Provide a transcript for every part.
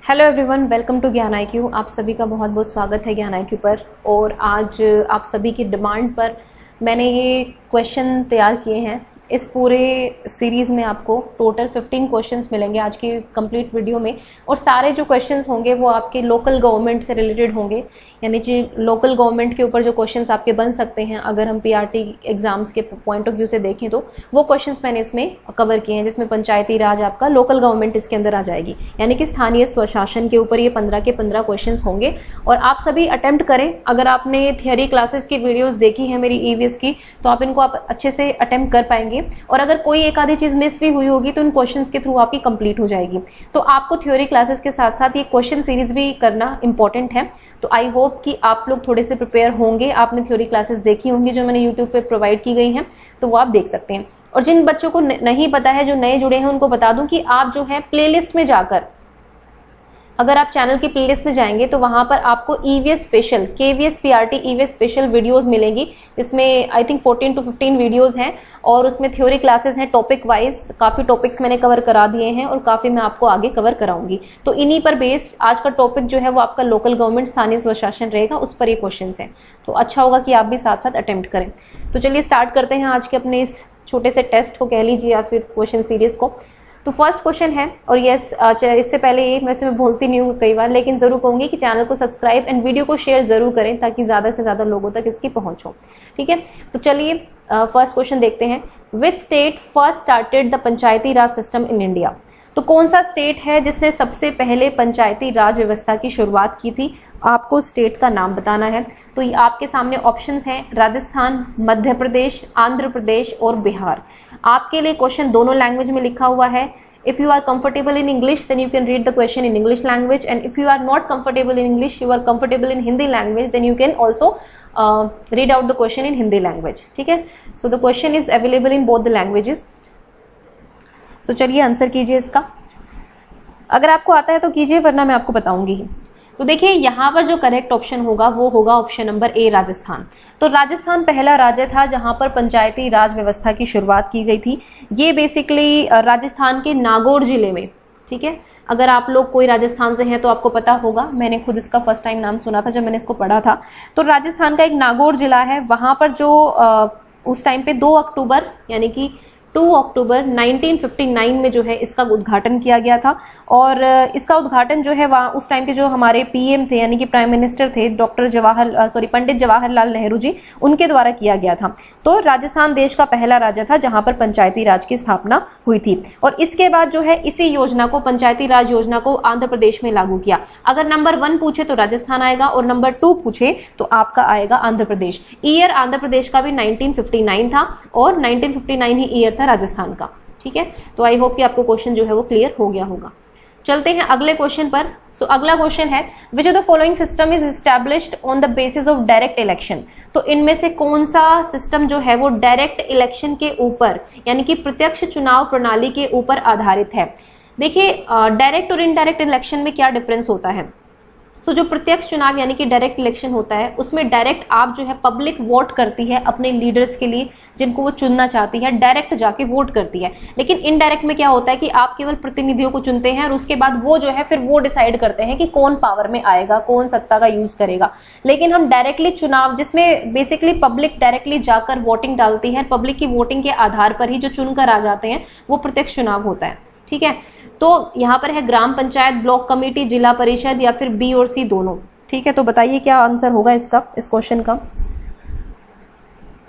Hello everyone, welcome to ज्ञान IQ। आप सभी का बहुत बहुत स्वागत है ज्ञान IQ पर। और आज आप सभी की डिमांड पर मैंने ये क्वेश्चन तैयार किए हैं। इस पूरे सीरीज़ में आपको टोटल 15 क्वेश्चंस मिलेंगे आज की कंप्लीट वीडियो में। और सारे जो क्वेश्चंस होंगे वो आपके लोकल गवर्नमेंट से रिलेटेड होंगे, यानी कि लोकल गवर्नमेंट के ऊपर जो क्वेश्चंस आपके बन सकते हैं अगर हम PRT एग्जाम्स के पॉइंट ऑफ व्यू से देखें तो वो क्वेश्चंस मैंने इसमें कवर किए हैं, जिसमें पंचायती राज आपका लोकल गवर्नमेंट इसके अंदर आ जाएगी, यानी कि स्थानीय स्वशासन के ऊपर ये 15 के 15 क्वेश्चंस होंगे। और आप सभी अटेम्प्ट करें। अगर आपने थियोरी क्लासेस की वीडियोज देखी है मेरी EVS की, तो आप इनको आप अच्छे से अटेम्प्ट कर पाएंगे। और अगर कोई एक आधी चीज मिस भी हुई होगी तो इन क्वेश्चंस के थ्रू आपकी कंप्लीट हो जाएगी। तो आपको थ्योरी क्लासेस के साथ साथ ये क्वेश्चन सीरीज भी करना इंपॉर्टेंट है। तो आई होप कि आप लोग थोड़े से प्रिपेयर होंगे। आपने थ्योरी क्लासेस देखी होंगी जो मैंने यूट्यूब पे प्रोवाइड की गई हैं, तो वो आप देख सकते हैं। और जिन बच्चों को नहीं पता है, जो नए जुड़े हैं, उनको बता दूं कि आप जो है प्लेलिस्ट में जाकर, अगर आप चैनल की प्लेलिस्ट में जाएंगे तो वहां पर आपको EVS special, KVS PRT EVS special videos मिलेंगी। इसमें आई थिंक 14 to 15 वीडियोस हैं और उसमें थ्योरी क्लासेस हैं टॉपिक वाइज। काफी टॉपिक्स मैंने कवर करा दिए हैं और काफी मैं आपको आगे कवर कराऊंगी। तो इन्हीं पर बेस्ड आज का टॉपिक जो है वो आपका लोकल गवर्नमेंट स्थानीय स्वशासन रहेगा, उस पर ये क्वेश्चन है। तो अच्छा होगा कि आप भी साथ साथ अटेम्प्ट करें। तो चलिए स्टार्ट करते हैं आज के अपने इस छोटे से टेस्ट को, कह लीजिए, या फिर क्वेश्चन सीरीज को। तो फर्स्ट क्वेश्चन है, और यस इससे पहले ये वैसे मैं भूलती नहीं हूँ कई बार, लेकिन जरूर कहूंगी कि चैनल को सब्सक्राइब एंड वीडियो को शेयर जरूर करें ताकि ज्यादा से ज्यादा लोगों तक इसकी पहुंच हो। ठीक है, तो चलिए फर्स्ट क्वेश्चन देखते हैं। Which state first started the Panchayati Raj system in India? तो कौन सा स्टेट है जिसने सबसे पहले पंचायती राज व्यवस्था की शुरुआत की थी? आपको स्टेट का नाम बताना है। तो ये आपके सामने ऑप्शंस हैं, राजस्थान, मध्य प्रदेश, आंध्र प्रदेश और बिहार। आपके लिए क्वेश्चन दोनों लैंग्वेज में लिखा हुआ है। If you are comfortable in English, then you can read the question in English language, and if you are not comfortable in English, you are comfortable in Hindi language, then you can also read out the question in Hindi language. ठीक है, so the question is available in both the languages. So चलिए answer कीजिए इसका। अगर आपको आता है तो कीजिए, वरना मैं आपको बताऊंगी। तो देखिए यहाँ पर जो करेक्ट ऑप्शन होगा वो होगा ऑप्शन नंबर A, राजस्थान। तो राजस्थान पहला राज्य था जहां पर पंचायती राज व्यवस्था की शुरुआत की गई थी। ये बेसिकली राजस्थान के नागौर जिले में, ठीक है, अगर आप लोग कोई राजस्थान से हैं तो आपको पता होगा, मैंने खुद इसका फर्स्ट टाइम नाम सुना था जब मैंने इसको पढ़ा था। तो राजस्थान का एक नागौर जिला है, वहां पर जो उस टाइम पे 2 अक्टूबर यानी कि 2 अक्टूबर 1959 में जो है इसका उद्घाटन किया गया था। और इसका उद्घाटन जो है वहाँ उस टाइम के जो हमारे PM थे, यानी कि प्राइम मिनिस्टर थे, पंडित जवाहरलाल नेहरू जी, उनके द्वारा किया गया था। तो राजस्थान देश का पहला राज्य था जहां पर पंचायती राज की स्थापना हुई थी। और इसके बाद जो है इसी योजना को, पंचायती राज योजना को, आंध्र प्रदेश में लागू किया। अगर नंबर 1 पूछे तो राजस्थान आएगा और नंबर 2 पूछे तो आपका आएगा आंध्र प्रदेश। ईयर आंध्र प्रदेश का भी 1959 था और 1959 ही ईयर था राजस्थान का। ठीक है, तो आई होप कि आपको क्वेश्चन जो है वो क्लियर हो गया होगा। चलते हैं अगले क्वेश्चन पर। सो अगला क्वेश्चन है, which of the following system is established on the basis of direct election? तो इनमें से कौन सा सिस्टम जो है वो डायरेक्ट इलेक्शन के ऊपर, यानी कि प्रत्यक्ष चुनाव प्रणाली के ऊपर आधारित है? देखिए डायरेक्ट और इनडायरेक्ट इलेक्शन में क्या डिफरेंस होता है। सो जो प्रत्यक्ष चुनाव यानी कि डायरेक्ट इलेक्शन होता है, उसमें डायरेक्ट आप जो है पब्लिक वोट करती है अपने लीडर्स के लिए जिनको वो चुनना चाहती है, डायरेक्ट जाके वोट करती है। लेकिन इनडायरेक्ट में क्या होता है कि आप केवल प्रतिनिधियों को चुनते हैं और उसके बाद वो जो है फिर वो डिसाइड करते हैं कि कौन पावर में आएगा, कौन सत्ता का यूज करेगा। लेकिन हम डायरेक्टली चुनाव, जिसमें बेसिकली पब्लिक डायरेक्टली जाकर वोटिंग डालती है, पब्लिक की वोटिंग के आधार पर ही जो चुनकर आ जाते हैं, वो प्रत्यक्ष चुनाव होता है। ठीक है, तो यहाँ पर है ग्राम पंचायत, ब्लॉक कमेटी, जिला परिषद, या फिर B और C दोनों। ठीक है, तो बताइए क्या आंसर होगा इसका, इस क्वेश्चन का।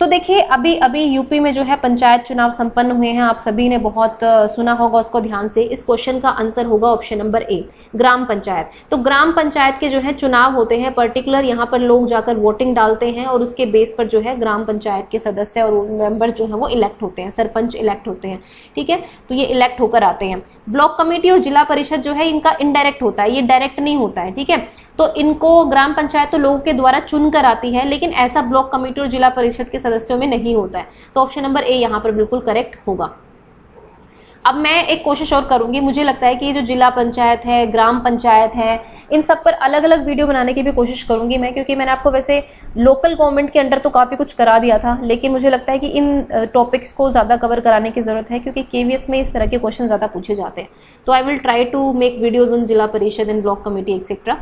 तो देखिए अभी अभी यूपी में जो है पंचायत चुनाव संपन्न हुए हैं, आप सभी ने बहुत सुना होगा उसको ध्यान से। इस क्वेश्चन का आंसर होगा ऑप्शन नंबर A, ग्राम पंचायत। तो ग्राम पंचायत के जो है चुनाव होते हैं, पर्टिकुलर यहाँ पर लोग जाकर वोटिंग डालते हैं और उसके बेस पर जो है ग्राम पंचायत के सदस्य और मेंबर जो है वो इलेक्ट होते हैं, सरपंच इलेक्ट होते हैं। ठीक है, तो ये इलेक्ट होकर आते हैं। ब्लॉक कमेटी और जिला परिषद जो है इनका इनडायरेक्ट होता है, ये डायरेक्ट नहीं होता है। ठीक है, तो इनको ग्राम पंचायत तो लोगों के द्वारा चुन कर आती है, लेकिन ऐसा ब्लॉक कमेटी और जिला परिषद के सदस्यों में नहीं होता है। तो ऑप्शन नंबर A यहाँ पर बिल्कुल करेक्ट होगा। अब मैं एक कोशिश और करूंगी, मुझे लगता है कि ये जो जिला पंचायत है, ग्राम पंचायत है, इन सब पर अलग अलग वीडियो बनाने की भी कोशिश करूंगी मैं, क्योंकि मैंने आपको वैसे लोकल गवर्नमेंट के अंडर तो काफ़ी कुछ करा दिया था, लेकिन मुझे लगता है कि इन टॉपिक्स को ज़्यादा कवर कराने की ज़रूरत है, क्योंकि केवीएस में इस तरह के क्वेश्चन ज़्यादा पूछे जाते हैं। तो I will try to make videos on zila parishad and block committee etcetera.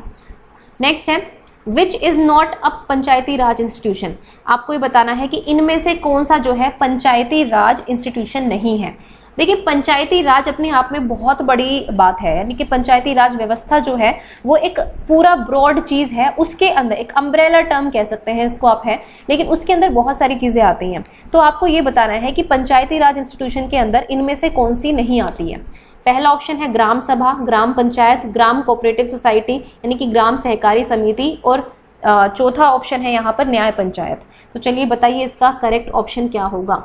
Next है which is not a panchayati raj institution. आपको ये बताना है कि इनमें से कौन सा जो है पंचायती राज इंस्टीट्यूशन नहीं है। देखिए, पंचायती राज अपने आप में बहुत बड़ी बात है, यानी कि पंचायती राज व्यवस्था जो है वो एक पूरा ब्रॉड चीज है, उसके अंदर एक अम्ब्रेला टर्म कह सकते हैं इसको आप है, लेकिन उसके अंदर बहुत सारी चीजें आती हैं। तो आपको ये बताना है कि पंचायती राज इंस्टीट्यूशन के अंदर इनमें से कौन सी नहीं आती है। पहला ऑप्शन है ग्राम सभा, ग्राम पंचायत, ग्राम कोऑपरेटिव सोसाइटी यानी कि ग्राम सहकारी समिति, और चौथा ऑप्शन है यहाँ पर न्याय पंचायत। तो चलिए बताइए इसका करेक्ट ऑप्शन क्या होगा।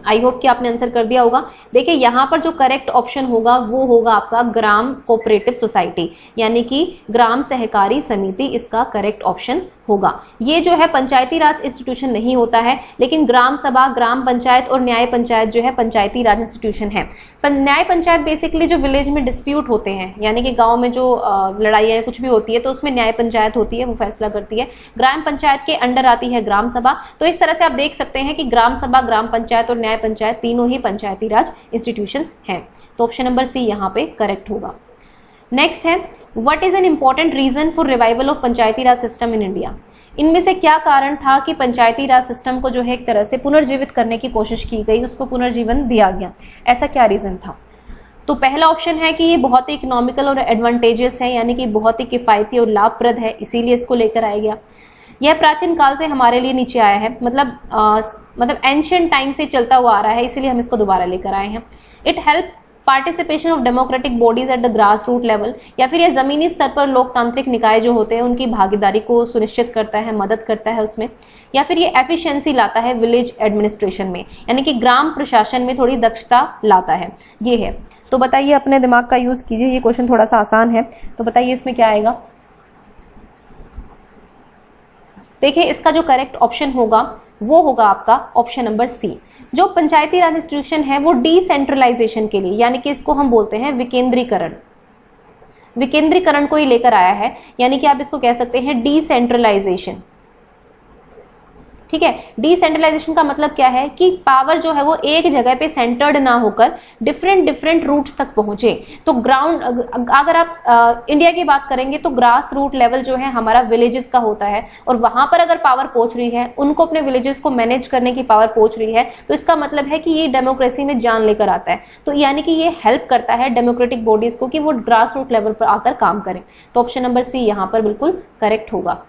आई होप कि आपने आंसर कर दिया होगा। देखिए, यहाँ पर जो करेक्ट ऑप्शन होगा वो होगा आपका ग्राम कोऑपरेटिव सोसाइटी यानी कि ग्राम सहकारी समिति, इसका करेक्ट ऑप्शन होगा। ये जो है पंचायती राज इंस्टीट्यूशन नहीं होता है, लेकिन ग्राम सभा, ग्राम पंचायत और न्याय पंचायत जो है पंचायती राज इंस्टीट्यूशन है। न्याय पंचायत बेसिकली जो विलेज में डिस्प्यूट होते हैं, यानी कि गांव में जो लड़ाइयाँ कुछ भी होती है तो उसमें न्याय पंचायत होती है, वो फैसला करती है। ग्राम पंचायत के अंडर आती है ग्राम सभा। तो इस तरह से आप देख सकते हैं कि ग्राम सभा, ग्राम पंचायत और न्याय पंचायत तीनों ही पंचायती राज इंस्टीट्यूशंस हैं। तो ऑप्शन नंबर सी यहाँ पे करेक्ट होगा। नेक्स्ट है what is an important reason for revival of Panchayati Raj system in India. इनमें से क्या कारण था कि पंचायती राज सिस्टम को जो है एक तरह से पुनर्जीवित करने की कोशिश की गई, उसको पुनर्जीवन दिया गया, ऐसा क्या रीजन था। तो पहला ऑप्शन है कि ये बहुत ही इकोनॉमिकल और एडवांटेजेस है, यानी कि बहुत ही किफायती और लाभप्रद है, इसीलिए इसको लेकर आया गया। यह प्राचीन काल से हमारे लिए नीचे आया है, मतलब एंशिएंट टाइम से चलता हुआ आ रहा है, इसीलिए हम इसको दोबारा लेकर आए हैं। It helps participation of democratic bodies at the grass root level, या फिर यह जमीनी स्तर पर लोकतांत्रिक निकाय जो होते हैं उनकी भागीदारी को सुनिश्चित करता है, मदद करता है उसमें। या फिर ये एफिशिएंसी लाता है विलेज एडमिनिस्ट्रेशन में, यानी कि ग्राम प्रशासन में थोड़ी दक्षता लाता है, ये है। तो बताइए, अपने दिमाग का यूज कीजिए, ये क्वेश्चन थोड़ा सा आसान है। तो बताइए इसमें क्या आएगा। देखिए, इसका जो करेक्ट ऑप्शन होगा वो होगा आपका ऑप्शन नंबर सी। जो पंचायती राज इंस्टीट्यूशन है वो डिसेंट्रलाइजेशन के लिए, यानी कि इसको हम बोलते हैं विकेंद्रीकरण, विकेंद्रीकरण को ही लेकर आया है, यानी कि आप इसको कह सकते हैं डिसेंट्रलाइजेशन। ठीक है, डिसेंट्रलाइजेशन का मतलब क्या है कि पावर जो है वो एक जगह पे सेंटर्ड ना होकर डिफरेंट रूट्स तक पहुंचे। तो ग्राउंड, अगर आप इंडिया की बात करेंगे तो ग्रास रूट लेवल जो है हमारा विलेजेस का होता है, और वहां पर अगर पावर पहुंच रही है, उनको अपने विलेजेस को मैनेज करने की पावर पहुंच रही है, तो इसका मतलब है कि ये डेमोक्रेसी में जान लेकर आता है। तो यानी कि ये हेल्प करता है डेमोक्रेटिक बॉडीज को कि वो ग्रास रूट लेवल पर आकर काम करें। तो ऑप्शन नंबर सी यहाँ पर बिल्कुल करेक्ट होगा।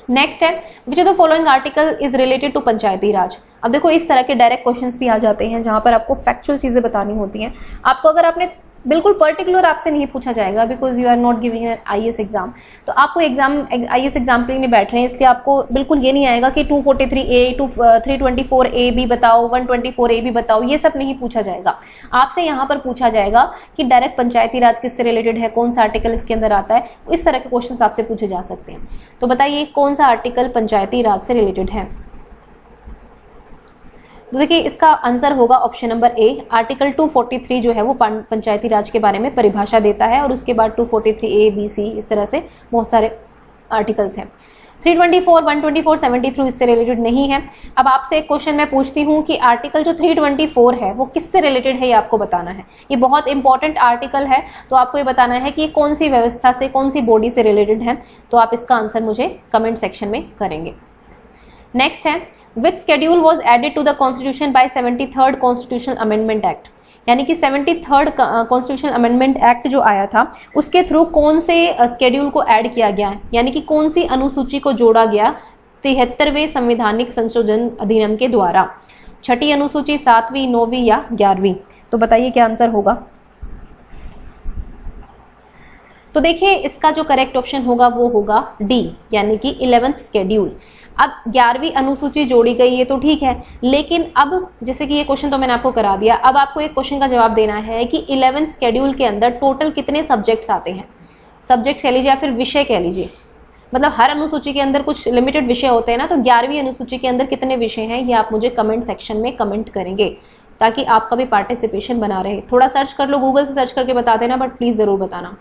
नेक्स्ट है which of the following article is related to panchayati raj. अब देखो, इस तरह के डायरेक्ट क्वेश्चंस भी आ जाते हैं जहां पर आपको फैक्चुअल चीजें बतानी होती हैं। आपको अगर आपने बिल्कुल पर्टिकुलर आपसे नहीं पूछा जाएगा, because you are not giving an IAS exam, तो आपको आईएएस एग्जाम के लिए बैठ रहे हैं, इसलिए आपको बिल्कुल ये नहीं आएगा कि 243A 324A भी बताओ, 124A भी बताओ, ये सब नहीं पूछा जाएगा। आपसे यहाँ पर पूछा जाएगा कि डायरेक्ट पंचायती राज किससे रिलेटेड है, कौन सा आर्टिकल इसके अंदर आता है, इस तरह के क्वेश्चन आपसे पूछे जा सकते हैं। तो बताइए कौन सा आर्टिकल पंचायती राज से रिलेटेड है। तो देखिए, इसका आंसर होगा ऑप्शन नंबर ए। आर्टिकल 243 जो है वो पंचायती राज के बारे में परिभाषा देता है, और उसके बाद 243A B C इस तरह से बहुत सारे आर्टिकल्स हैं। 324, 124, 73 इससे रिलेटेड नहीं है। अब आपसे एक क्वेश्चन मैं पूछती हूँ कि आर्टिकल जो 324 है वो किससे रिलेटेड है, ये आपको बताना है। ये बहुत इंपॉर्टेंट आर्टिकल है, तो आपको ये बताना है कि ये कौन सी व्यवस्था से, कौन सी बॉडी से रिलेटेड है। तो आप इसका आंसर मुझे कमेंट सेक्शन में करेंगे। नेक्स्ट है which schedule was added to the constitution by 73rd constitutional amendment act, यानी कि 73rd कॉन्स्टिट्यूशनल अमेंडमेंट एक्ट जो आया था उसके थ्रू कौन से शेड्यूल को ऐड किया गया है, यानी कि कौन सी अनुसूची को जोड़ा गया 73वें संवैधानिक संशोधन अधिनियम के द्वारा। छठी अनुसूची, 7वीं, 9वीं या 11वीं। तो बताइए क्या आंसर होगा। तो देखिए, इसका जो करेक्ट ऑप्शन होगा वो होगा डी, यानी कि 11th शेड्यूल। अब 11वीं अनुसूची जोड़ी गई है तो ठीक है, लेकिन अब जैसे कि ये क्वेश्चन तो मैंने आपको करा दिया, अब आपको एक क्वेश्चन का जवाब देना है कि 11th शेड्यूल के अंदर टोटल कितने सब्जेक्ट्स आते हैं। सब्जेक्ट कह लीजिए या फिर विषय कह लीजिए, मतलब हर अनुसूची के अंदर कुछ लिमिटेड विषय होते हैं ना, तो 11वीं अनुसूची के अंदर कितने विषय हैं, ये आप मुझे कमेंट सेक्शन में कमेंट करेंगे। ताकि आपका भी पार्टिसिपेशन बना रहे। थोड़ा सर्च कर लो, गूगल से सर्च करके बता देना, बट प्लीज जरूर बताना।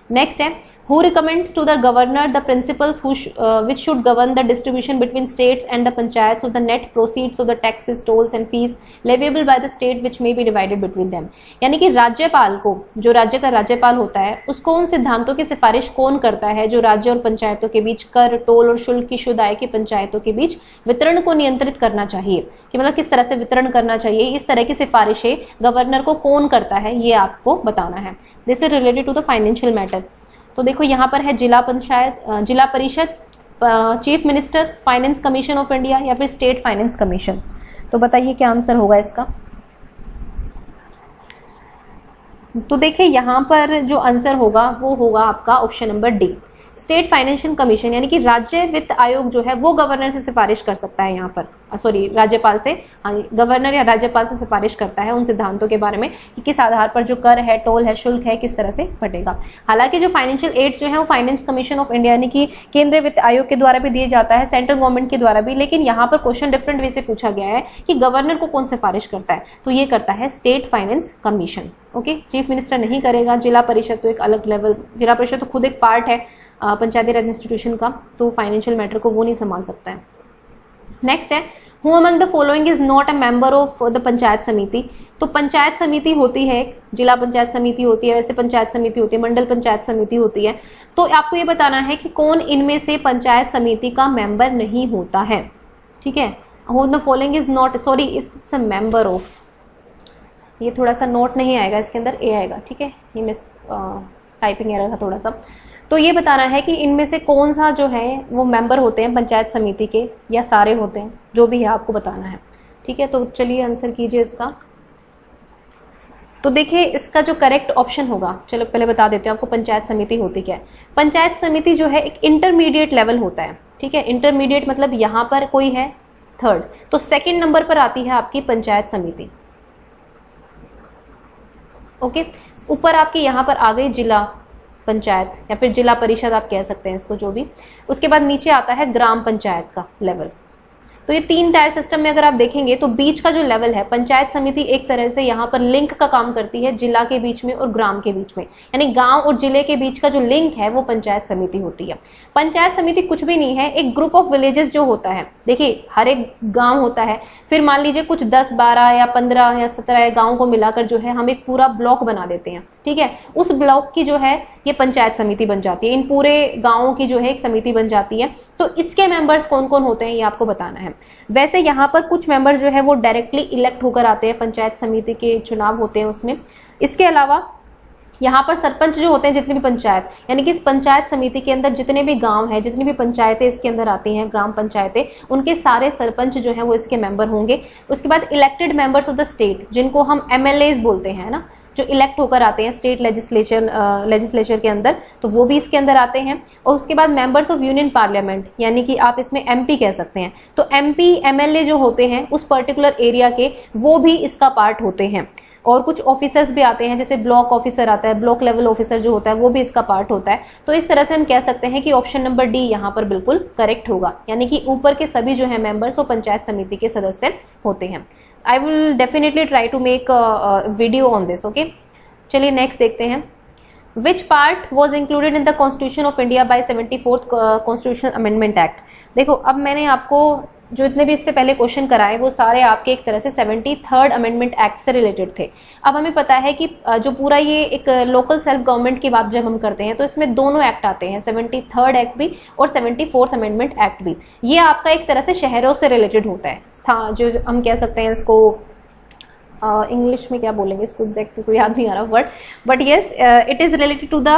नेक्स्ट है, who recommends to the governor the principles which should govern the distribution between states and the panchayats of the net proceeds of the taxes, tolls and fees leviable by the state which may be divided between them। यानी कि राज्यपाल को, जो राज्य का राज्यपाल होता है, उसको उन सिद्धांतों की सिफारिश कौन करता है जो राज्य और पंचायतों के बीच कर, टोल और शुल्क की शुद्ध आय की पंचायतों के बीच वितरण को नियंत्रित करना चाहिए, कि मतलब किस तरह से वितरण करना चाहिए, इस तरह की सिफारिशें गवर्नर को कौन करता है, ये आपको बताना है। This is related to the financial matter. तो देखो यहाँ पर है जिला पंचायत, जिला परिषद, chief minister, finance commission of India या फिर स्टेट फाइनेंस कमीशन। तो बताइए क्या आंसर होगा इसका। तो देखिए यहाँ पर जो आंसर होगा वो होगा आपका option number D, state financial commission. यानी कि राज्य वित्त आयोग जो है वो गवर्नर से सिफारिश कर सकता है, यहाँ पर सॉरी राज्यपाल से, हाँ गवर्नर या राज्यपाल से सिफारिश करता है उन सिद्धांतों के बारे में कि किस आधार पर जो कर है, टोल है, शुल्क है, किस तरह से बटेगा। हालांकि जो फाइनेंशियल एड्स जो है वो फाइनेंस कमीशन ऑफ इंडिया यानी कि केंद्रीय वित्त आयोग के द्वारा भी दिया जाता है, सेंट्रल गवर्नमेंट के द्वारा भी, लेकिन यहाँ पर क्वेश्चन डिफरेंट वे से पूछा गया है कि गवर्नर को कौन सिफारिश करता है, तो ये करता है state finance commission. Okay, chief minister नहीं करेगा। जिला परिषद तो एक अलग लेवल, जिला परिषद तो खुद एक पार्ट है पंचायती राज इंस्टीट्यूशन का, तो फाइनेंशियल मैटर को वो नहीं संभाल सकता है। नेक्स्ट है, who among the following is not a member of the panchayat समिति। तो पंचायत समिति होती है, जिला पंचायत समिति होती है, वैसे पंचायत समिति होती है, मंडल पंचायत समिति होती है। तो आपको ये बताना है कि कौन इनमें से पंचायत समिति का मेंबर नहीं होता है। ठीक है, who the following is not, sorry it's a member of, ये थोड़ा सा नोट नहीं आएगा इसके अंदर, ए आएगा। ठीक है, ये मिस टाइपिंग एरर था थोड़ा सा। तो ये बताना है कि इनमें से कौन सा जो है वो मेंबर होते हैं पंचायत समिति के, या सारे होते हैं, जो भी है आपको बताना है। ठीक है, तो चलिए आंसर कीजिए इसका। तो देखिए इसका जो करेक्ट ऑप्शन होगा, चलो पहले बता देते हैं आपको पंचायत समिति होती क्या है। पंचायत समिति जो है एक इंटरमीडिएट लेवल होता है। ठीक है, इंटरमीडिएट मतलब यहाँ पर कोई है थर्ड, तो सेकेंड नंबर पर आती है आपकी पंचायत समिति। ओके, ऊपर आपकी यहाँ पर आ गई जिला पंचायत या फिर जिला परिषद आप कह सकते हैं इसको, जो भी। उसके बाद नीचे आता है ग्राम पंचायत का लेवल। तो ये 3 टायर सिस्टम में अगर आप देखेंगे तो बीच का जो लेवल है, पंचायत समिति एक तरह से यहाँ पर लिंक का काम करती है जिला के बीच में और ग्राम के बीच में, यानी गांव और जिले के बीच का जो लिंक है वो पंचायत समिति होती है। पंचायत समिति कुछ भी नहीं है, एक ग्रुप ऑफ विलेजेस जो होता है। देखिए हर एक गांव होता है, फिर मान लीजिए कुछ 10, 12 या 15 या 17 गाँव को मिलाकर जो है हम एक पूरा ब्लॉक बना देते हैं। ठीक है, उस ब्लॉक की जो है ये पंचायत समिति बन जाती है, इन पूरे गाँवों की जो है एक समिति बन जाती है। तो इसके मेंबर्स कौन कौन होते हैं ये आपको बताना है। वैसे यहाँ पर कुछ मेंबर्स जो है वो डायरेक्टली इलेक्ट होकर आते हैं, पंचायत समिति के चुनाव होते हैं उसमें। इसके अलावा यहाँ पर सरपंच जो होते हैं, जितनी भी पंचायत, यानी कि इस पंचायत समिति के अंदर जितने भी गांव हैं, जितनी भी पंचायतें इसके अंदर आती हैं, ग्राम पंचायतें, उनके सारे सरपंच जो है वो इसके मेंबर होंगे। उसके बाद elected members of the state, जिनको हम MLAs बोलते हैं ना, जो इलेक्ट होकर आते हैं स्टेट लेजिस्लेचर के अंदर, तो वो भी इसके अंदर आते हैं। और उसके बाद मेंबर्स ऑफ यूनियन पार्लियामेंट, यानी कि आप इसमें MP कह सकते हैं। तो MP MLA जो होते हैं उस पर्टिकुलर एरिया के, वो भी इसका पार्ट होते हैं। और कुछ ऑफिसर्स भी आते हैं, जैसे ब्लॉक ऑफिसर आता है, ब्लॉक लेवल ऑफिसर जो होता है वो भी इसका पार्ट होता है। तो इस तरह से हम कह सकते हैं कि ऑप्शन नंबर डी यहाँ पर बिल्कुल करेक्ट होगा, यानी कि ऊपर के सभी जो है मेंबर्स वो पंचायत समिति के सदस्य होते हैं। I will definitely try to make video on this. Okay, चलिए नेक्स्ट देखते हैं। Which part was included in the Constitution of India by 74th Constitutional Amendment Act? देखो अब मैंने आपको जो इतने भी इससे पहले क्वेश्चन कराए वो सारे आपके एक तरह से 73rd अमेंडमेंट एक्ट से रिलेटेड थे। अब हमें पता है कि जो पूरा ये एक लोकल सेल्फ गवर्नमेंट की बात जब हम करते हैं तो इसमें दोनों एक्ट आते हैं, 73rd एक्ट भी और 74th अमेंडमेंट एक्ट भी। ये आपका एक तरह से शहरों से रिलेटेड होता है, जो हम कह सकते हैं इसको इंग्लिश में क्या बोलेंगे इसको एग्जैक्ट कोई याद नहीं आ रहा word, but yes it is related to the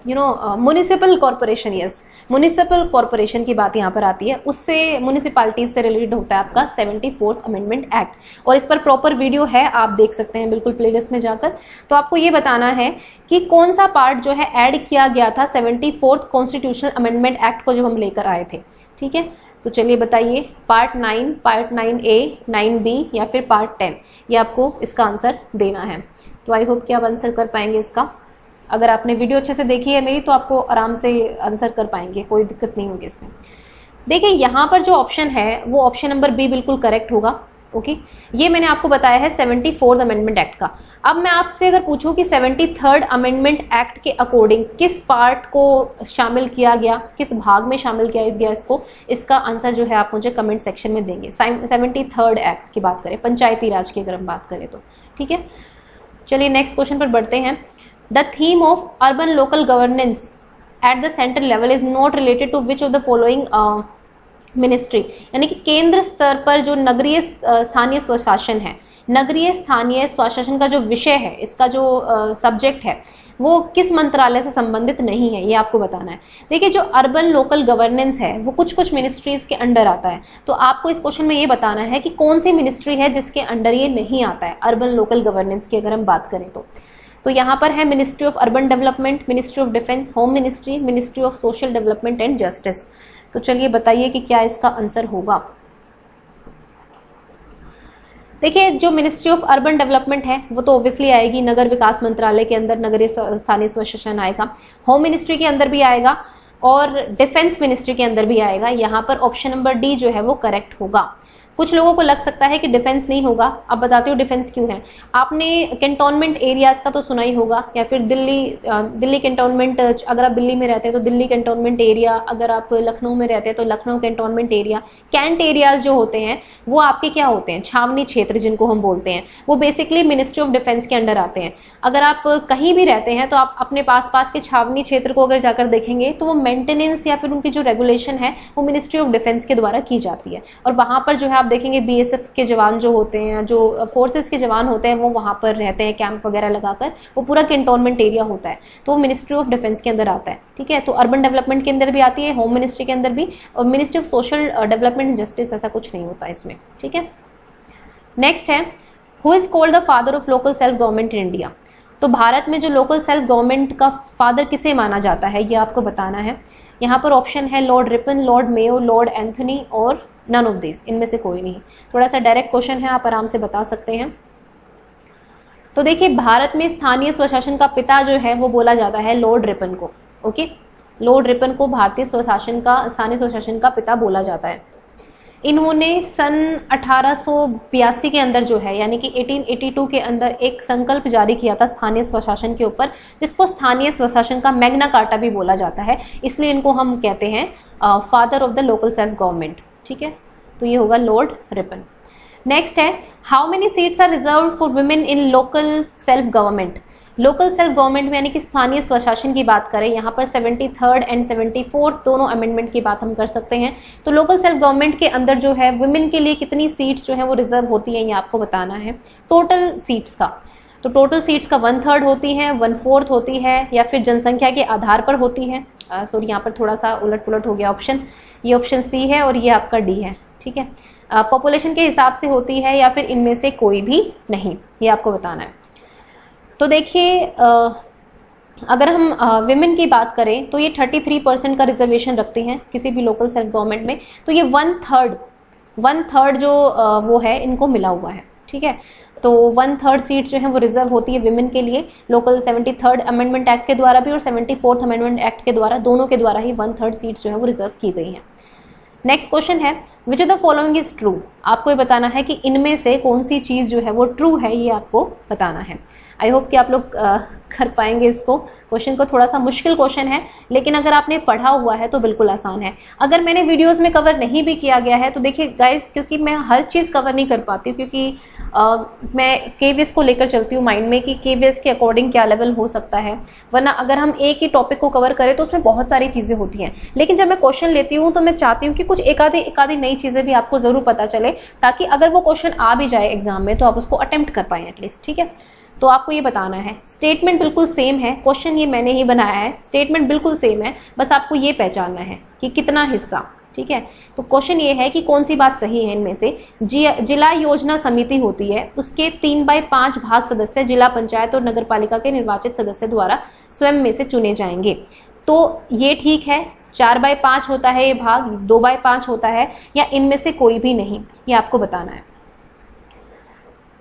municipal corporation. Yes, municipal corporation की बात यहाँ पर आती है, उससे म्युनिसिपैलिटीज से रिलेटेड होता है आपका 74th अमेंडमेंट एक्ट। और इस पर प्रॉपर वीडियो है, आप देख सकते हैं बिल्कुल प्लेलिस्ट में जाकर। तो आपको ये बताना है कि कौन सा पार्ट जो है ऐड किया गया था 74th कॉन्स्टिट्यूशनल अमेंडमेंट एक्ट को जो हम लेकर आए थे। ठीक है, तो चलिए बताइए पार्ट 9, पार्ट 9A, 9B या फिर पार्ट 10, ये आपको इसका आंसर देना है। तो आई होप कि आप आंसर कर पाएंगे इसका। अगर आपने वीडियो अच्छे से देखी है मेरी तो आपको आराम से आंसर कर पाएंगे, कोई दिक्कत नहीं होगी इसमें। देखिए यहाँ पर जो ऑप्शन है वो ऑप्शन नंबर बी बिल्कुल करेक्ट होगा। ओके ये मैंने आपको बताया है 74th अमेंडमेंट एक्ट का। अब मैं आपसे अगर पूछूं कि 73rd अमेंडमेंट एक्ट के अकॉर्डिंग किस पार्ट को शामिल किया गया, किस भाग में शामिल किया गया इसको, इसका आंसर जो है आप मुझे कमेंट सेक्शन में देंगे। 73rd एक्ट की बात करें, पंचायती राज की अगर हम बात करें तो, ठीक है। चलिए नेक्स्ट क्वेश्चन पर बढ़ते हैं। The theme of urban local governance at the central level is not related to which of the following ministry, यानी कि केंद्र स्तर पर जो नगरीय स्थानीय स्वशासन है, नगरीय स्थानीय स्वशासन का जो विषय है, इसका जो सब्जेक्ट है वो किस मंत्रालय से संबंधित नहीं है, ये आपको बताना है। देखिए जो अर्बन लोकल गवर्नेंस है वो कुछ कुछ मिनिस्ट्रीज के अंडर आता है, तो आपको इस क्वेश्चन में ये बताना है कि कौन सी मिनिस्ट्री है जिसके अंडर ये नहीं आता है अर्बन लोकल गवर्नेंस की अगर हम बात करें तो यहाँ पर है ministry of urban development, ministry of defence, home ministry, ministry of social development and justice. तो चलिए बताइए कि क्या इसका आंसर होगा। देखिए जो मिनिस्ट्री ऑफ अर्बन डेवलपमेंट है वो तो ऑब्वियसली आएगी, नगर विकास मंत्रालय के अंदर नगरीय स्थानीय स्वशासन आएगा, होम मिनिस्ट्री के अंदर भी आएगा और डिफेंस मिनिस्ट्री के अंदर भी आएगा। यहाँ पर ऑप्शन नंबर डी जो है वो करेक्ट होगा। कुछ लोगों को लग सकता है कि डिफेंस नहीं होगा, अब बताती हूँ डिफेंस क्यों है। आपने कैंटोनमेंट एरियाज का तो सुना ही होगा, या फिर दिल्ली कैंटोनमेंट, अगर आप दिल्ली में रहते हैं तो दिल्ली कैंटोनमेंट एरिया, अगर आप लखनऊ में रहते हैं तो Lucknow cantonment area. Cantt areas जो होते हैं वो आपके क्या होते हैं, छावनी क्षेत्र जिनको हम बोलते हैं, वो बेसिकली मिनिस्ट्री ऑफ डिफेंस के अंडर आते हैं। अगर आप कहीं भी रहते हैं तो आप अपने पास के छावनी क्षेत्र को अगर जाकर देखेंगे तो वो मेंटेनेंस या फिर उनकी जो रेगुलेशन है वो मिनिस्ट्री ऑफ डिफेंस के द्वारा की जाती है। और वहां पर जो है आप देखेंगे बीएसएफ के जवान जो होते हैं, जो फोर्सेस के जवान होते हैं, वो वहां पर रहते हैं कैंप वगैरह लगाकर, वो पूरा कैंटोनमेंट एरिया होता है, तो वो मिनिस्ट्री ऑफ डिफेंस के अंदर आता है, ठीक है। तो अर्बन डेवलपमेंट के अंदर भी आती है, होम मिनिस्ट्री के अंदर भी, और ministry of social development and justice ऐसा कुछ नहीं होता इसमें, ठीक है। नेक्स्ट है who is called the father of local self government in India. तो भारत में जो लोकल सेल्फ गवर्नमेंट का फादर किसे माना जाता है ये आपको बताना है। यहाँ पर ऑप्शन है Lord Ripon, Lord Mayo, Lord Anthony और नन ऑफ दिस, इनमें से कोई नहीं। थोड़ा सा डायरेक्ट क्वेश्चन है, आप आराम से बता सकते हैं। तो देखिए भारत में स्थानीय स्वशासन का पिता जो है वो बोला जाता है लॉर्ड रिपन को, ओके। लॉर्ड रिपन को भारतीय स्वशासन का, स्थानीय स्वशासन का पिता बोला जाता है। इन्होंने सन 1882 के अंदर जो है, यानी कि 1882 के अंदर एक संकल्प जारी किया था स्थानीय स्वशासन के ऊपर, जिसको स्थानीय स्वशासन का मैग्ना कार्टा भी बोला जाता है, इसलिए इनको हम कहते हैं father of the local self government, ठीक है। तो ये होगा लॉर्ड रिपन। नेक्स्ट है how many seats are reserve for women in local self government. Local self government में यानी कि स्थानीय स्वशासन की बात करें, यहाँ पर 73rd एंड 74th दोनों अमेंडमेंट की बात हम कर सकते हैं। तो लोकल सेल्फ गवर्नमेंट के अंदर जो है वुमेन के लिए कितनी सीट्स जो है वो रिजर्व होती हैं ये आपको बताना है। टोटल सीट्स का, तो टोटल सीट्स का 1/3 होती है, 1/4 होती है, या फिर जनसंख्या के आधार पर होती है। सॉरी यहाँ पर थोड़ा सा उलट पुलट हो गया ऑप्शन, ये ऑप्शन सी है और ये आपका डी है, ठीक है। पॉपुलेशन के हिसाब से होती है या फिर इनमें से कोई भी नहीं, ये आपको बताना है। तो देखिए अगर हम विमेन की बात करें तो ये 33% का रिजर्वेशन रखती हैं किसी भी लोकल सेल्फ गवर्नमेंट में, तो ये 1/3 जो वो है इनको मिला हुआ है, ठीक है। तो 1/3 सीट जो है वो रिजर्व होती है विमेन के लिए, लोकल 73rd अमेंडमेंट एक्ट के द्वारा भी और 74th अमेंडमेंट एक्ट के द्वारा, दोनों के द्वारा ही 1/3 सीट्स जो है वो रिजर्व की गई हैं। नेक्स्ट क्वेश्चन है which of the following is true. आपको ये बताना है कि इनमें से कौन सी चीज जो है वो ट्रू है, ये आपको बताना है। आई होप कि आप लोग कर पाएंगे इसको। क्वेश्चन को थोड़ा सा मुश्किल क्वेश्चन है, लेकिन अगर आपने पढ़ा हुआ है तो बिल्कुल आसान है। अगर मैंने वीडियोस में कवर नहीं भी किया गया है तो देखिए गाइस, क्योंकि मैं हर चीज़ कवर नहीं कर पाती हूँ, क्योंकि मैं केवीएस को लेकर चलती हूँ माइंड में कि केवीएस के अकॉर्डिंग क्या लेवल हो सकता है, वरना अगर हम एक ही टॉपिक को कवर करें तो उसमें बहुत सारी चीज़ें होती हैं। लेकिन जब मैं क्वेश्चन लेती हूँ तो मैं चाहती हूँ कि कुछ एक आधी नई चीज़ें भी आपको ज़रूर पता चले, ताकि अगर वो क्वेश्चन आ भी जाए एग्जाम में तो आप उसको अटेम्प्ट कर पाएँ एटलीस्ट, ठीक है। तो आपको ये बताना है, स्टेटमेंट बिल्कुल सेम है, क्वेश्चन ये मैंने ही बनाया है, स्टेटमेंट बिल्कुल सेम है, बस आपको ये पहचानना है कि कितना हिस्सा, ठीक है। तो क्वेश्चन ये है कि कौन सी बात सही है इनमें से। जिला योजना समिति होती है, उसके 3/5 भाग सदस्य जिला पंचायत और नगर पालिका के निर्वाचित सदस्य द्वारा स्वयं में से चुने जाएंगे। तो ये ठीक है, 4/5 होता है ये भाग, 2/5 होता है, या इनमें से कोई भी नहीं, ये आपको बताना है।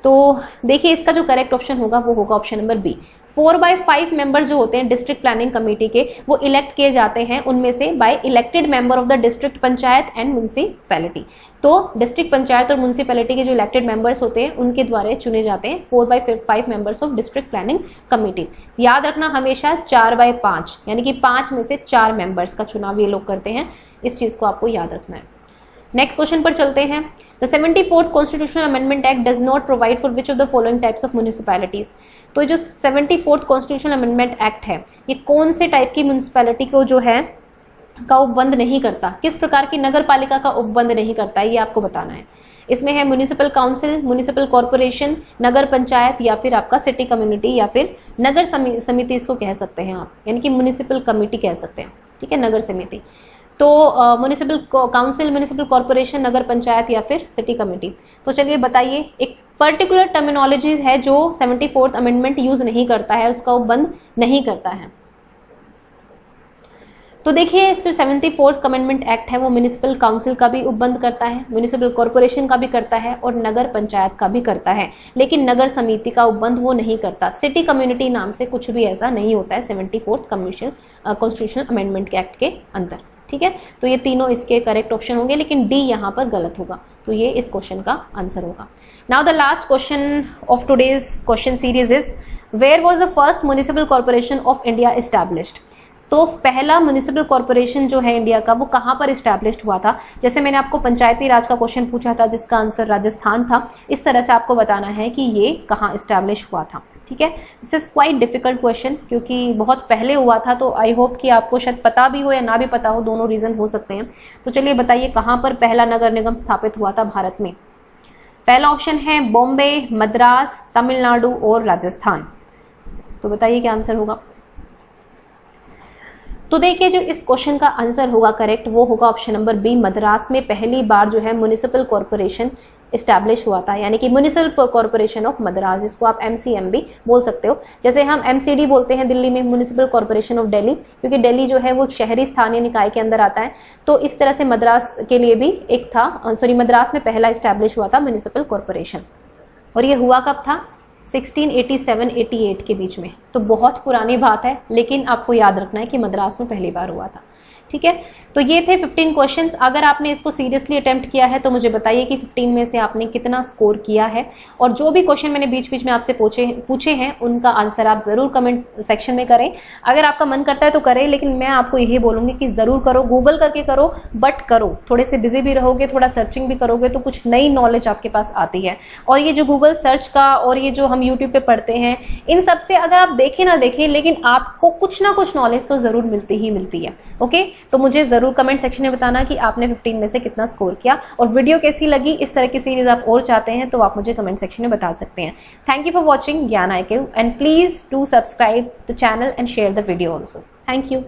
तो देखिए इसका जो करेक्ट ऑप्शन होगा वो होगा ऑप्शन नंबर बी। 4/5 मेंबर्स जो होते हैं डिस्ट्रिक्ट प्लानिंग कमेटी के, वो इलेक्ट किए जाते हैं उनमें से by elected member of the district panchayat and municipality. तो डिस्ट्रिक्ट पंचायत और म्युनिसिपैलिटी के जो इलेक्टेड मेंबर्स होते हैं उनके द्वारा चुने जाते हैं 4/5 members of district planning committee. याद रखना हमेशा 4/5 यानी कि 5 में से 4 मेंबर्स का चुनाव ये लोग करते हैं, इस चीज को आपको याद रखना है। नेक्स्ट क्वेश्चन पर चलते हैं। The 74th constitutional amendment act does not provide for which of the following types of municipalities. तो जो 74th कॉन्स्टिट्यूशनल अमेंडमेंट एक्ट है ये कौन से टाइप की म्युनिसिपैलिटी को जो है का उपबंध नहीं करता, किस प्रकार की नगर पालिका का उपबंध नहीं करता है, ये आपको बताना है। इसमें है म्युनिसिपल काउंसिल, म्युनिसिपल कॉर्पोरेशन, नगर पंचायत या फिर आपका सिटी कम्युनिटी या फिर नगर समिति इसको कह सकते हैं आप, यानी कि म्युनिसिपल कमेटी कह सकते हैं, ठीक है, नगर समिति। तो म्युनिसिपल काउंसिल, म्युनिसिपल कॉर्पोरेशन, नगर पंचायत या फिर सिटी कमेटी। तो चलिए बताइए एक पर्टिकुलर टर्मिनोलॉजी है जो 74th अमेंडमेंट यूज नहीं करता है, उसका उपबंध नहीं करता है। तो देखिए इस 74th अमेंडमेंट एक्ट है वो म्युनिसिपल काउंसिल का भी उपबंध करता है, म्युनिसिपल कॉर्पोरेशन का भी करता है और नगर पंचायत का भी करता है, लेकिन नगर समिति का उपबंध वो नहीं करता। सिटी कम्युनिटी नाम से कुछ भी ऐसा नहीं होता है 74th कॉन्स्टिट्यूशनल अमेंडमेंट एक्ट के अंदर, ठीक है। तो ये तीनों इसके करेक्ट ऑप्शन होंगे, लेकिन डी यहाँ पर गलत होगा, तो ये इस क्वेश्चन का आंसर होगा। Now the last question of today's question series is where was the first municipal corporation of India established. तो पहला म्युनिसिपल कॉर्पोरेशन जो है इंडिया का वो कहाँ पर इस्टेब्लिश्ड हुआ था। जैसे मैंने आपको पंचायती राज का क्वेश्चन पूछा था जिसका आंसर राजस्थान था, इस तरह से आपको बताना है कि ये कहाँ इस्टेब्लिश हुआ था, ठीक है। This is quite difficult question क्योंकि बहुत पहले हुआ था, तो आई होप कि आपको शायद पता भी हो या ना भी पता हो, दोनों रीजन हो सकते हैं। तो चलिए बताइए कहाँ पर पहला नगर निगम स्थापित हुआ था भारत में। पहला ऑप्शन है बॉम्बे, मद्रास, तमिलनाडु और राजस्थान। तो बताइए क्या आंसर होगा। तो देखिए जो इस क्वेश्चन का आंसर होगा करेक्ट वो होगा ऑप्शन नंबर बी। मद्रास में पहली बार जो है म्युनिसिपल कॉर्पोरेशन इस्टेब्लिश हुआ था, यानी कि म्युनिसिपल कॉर्पोरेशन ऑफ मद्रास, जिसको आप MCM भी बोल सकते हो। जैसे हम MCD बोलते हैं दिल्ली में, म्युनिसिपल कॉर्पोरेशन ऑफ दिल्ली, क्योंकि दिल्ली जो है वो एक शहरी स्थानीय निकाय के अंदर आता है। तो इस तरह से मद्रास के लिए भी एक था, मद्रास में पहला इस्टेब्लिश हुआ था म्युनिसिपल कॉर्पोरेशन। और ये हुआ कब था? 1687-88 के बीच में। तो बहुत पुरानी बात है, लेकिन आपको याद रखना है कि मद्रास में पहली बार हुआ था, ठीक है। तो ये थे 15 क्वेश्चंस। अगर आपने इसको सीरियसली अटेम्प्ट किया है तो मुझे बताइए कि 15 में से आपने कितना स्कोर किया है। और जो भी क्वेश्चन मैंने बीच बीच में आपसे पूछे हैं उनका आंसर आप जरूर कमेंट सेक्शन में करें। अगर आपका मन करता है तो करें, लेकिन मैं आपको यही बोलूंगी कि जरूर करो, गूगल करके करो, बट करो। थोड़े से बिजी भी रहोगे, थोड़ा सर्चिंग भी करोगे तो कुछ नई नॉलेज आपके पास आती है। और ये जो गूगल सर्च का और ये जो हम यूट्यूब पे पढ़ते हैं, इन सब से अगर आप देखें ना देखें, लेकिन आपको कुछ ना कुछ नॉलेज तो जरूर मिलती ही मिलती है। ओके, तो मुझे जरूर कमेंट सेक्शन में बताना कि आपने 15 में से कितना स्कोर किया। और वीडियो कैसी लगी, इस तरह की सीरीज आप और चाहते हैं तो आप मुझे कमेंट सेक्शन में बता सकते हैं। थैंक यू फॉर वॉचिंग ज्ञान IQ and please do subscribe the channel and share the video also. Thank you.